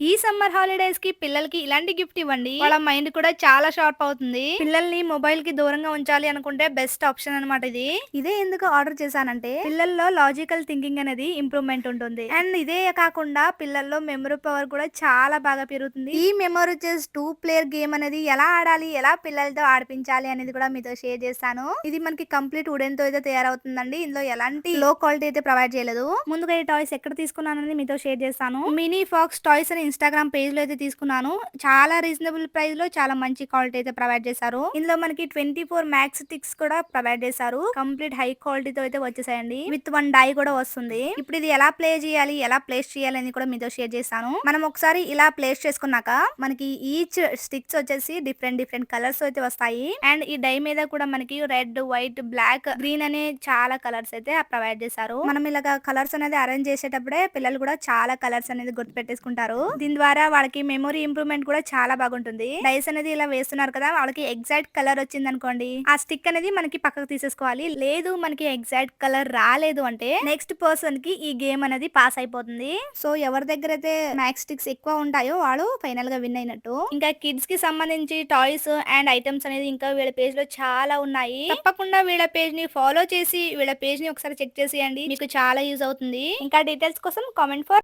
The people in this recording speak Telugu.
ఈ సమ్మర్ హాలిడేస్ కి పిల్లలకి ఇలాంటి గిఫ్ట్ ఇవ్వండి. వాళ్ళ మైండ్ కూడా చాలా షార్ప్ అవుతుంది. పిల్లల్ని మొబైల్ కి దూరంగా ఉంచాలి అనుకుంటే బెస్ట్ ఆప్షన్ అన్నమాట ఇది. ఇదే ఎందుకు ఆర్డర్ చేశానంటే పిల్లల్లో లాజికల్ థింకింగ్ అనేది ఇంప్రూవ్‌మెంట్ ఉంటుంది. అండ్ ఇదే కాకుండా పిల్లల్లో మెమరీ పవర్ కూడా చాలా బాగా పెరుగుతుంది. ఈ మెమరీ చెస్ 2 ప్లేయర్ గేమ్ అనేది ఎలా ఆడాలి, ఎలా పిల్లలతో ఆడిపించాలి అనేది కూడా మీతో షేర్ చేస్తాను. ఇది మనకి కంప్లీట్ వుడెన్ తో అయితే తయారవుతుందండి. ఇందులో ఎలాంటి లో క్వాలిటీ అయితే ప్రొవైడ్ చేయలేదు. ముందుగా ఈ టాయ్స్ ఎక్కడ తీసుకున్నానని మీతో షేర్ చేస్తాను. మినీ ఫాక్స్ టాయ్స్ అని ఇన్‌స్టాగ్రామ్ పేజ్ లో అయితే తీసుకున్నాను. చాలా రీజనబుల్ ప్రైస్ లో చాలా మంచి క్వాలిటీ అయితే ప్రొవైడ్ చేశారు. ఇందులో మనకి 24 మ్యాక్స్ స్టిక్స్ కూడా ప్రొవైడ్ చేశారు. కంప్లీట్ హై క్వాలిటీతో అయితే వచ్చేసాయండి. విత్ 1 డై కూడా వస్తుంది. ఇప్పుడు ఇది ఎలా ప్లే చేయాలి, ఎలా ప్లేస్ చేయాలి అని కూడా మీతో షేర్ చేస్తాను. మనం ఒకసారి ఇలా ప్లేస్ చేసుకున్నాక మనకి ఈచ్ స్టిక్స్ వచ్చేసి డిఫరెంట్ డిఫరెంట్ కలర్స్ అయితే వస్తాయి. అండ్ ఈ డై మీద కూడా మనకి రెడ్, వైట్, బ్లాక్, గ్రీన్ అనే చాలా కలర్స్ అయితే ప్రొవైడ్ చేశారు. మనం ఇలాగా కలర్స్ అనేది అరేంజ్ చేసేటప్పుడే పిల్లలు కూడా చాలా కలర్స్ అనేది గుర్తు పెట్టేసుకుంటారు. దీని ద్వారా వాళ్ళకి మెమరీ ఇంప్రూవ్మెంట్ కూడా చాలా బాగుంటుంది. డైస్ అనేది ఇలా వేస్తున్నారు కదా, వాళ్ళకి ఎగ్జాక్ట్ కలర్ వచ్చింది అనుకోండి, ఆ స్టిక్ అనేది మనకి పక్కకు తీసేసుకోవాలి. లేదు మనకి ఎగ్జాక్ట్ కలర్ రాలేదు అంటే నెక్స్ట్ పర్సన్ కి ఈ గేమ్ అనేది పాస్ అయిపోతుంది. సో ఎవరి దగ్గర అయితే మ్యాక్స్ స్టిక్స్ ఎక్కువ ఉంటాయో వాడు ఫైనల్ గా విన్ అయినట్టు. ఇంకా కిడ్స్ కి సంబంధించి టాయ్స్ అండ్ ఐటమ్స్ అనేది ఇంకా వీళ్ళ పేజ్ లో చాలా ఉన్నాయి. తప్పకుండా వీళ్ళ పేజ్ ని ఫాలో చేసి వీళ్ళ పేజ్ ని ఒకసారి చెక్ చేసేయండి. మీకు చాలా యూజ్ అవుతుంది. ఇంకా డీటెయిల్స్ కోసం కామెంట్ ఫర్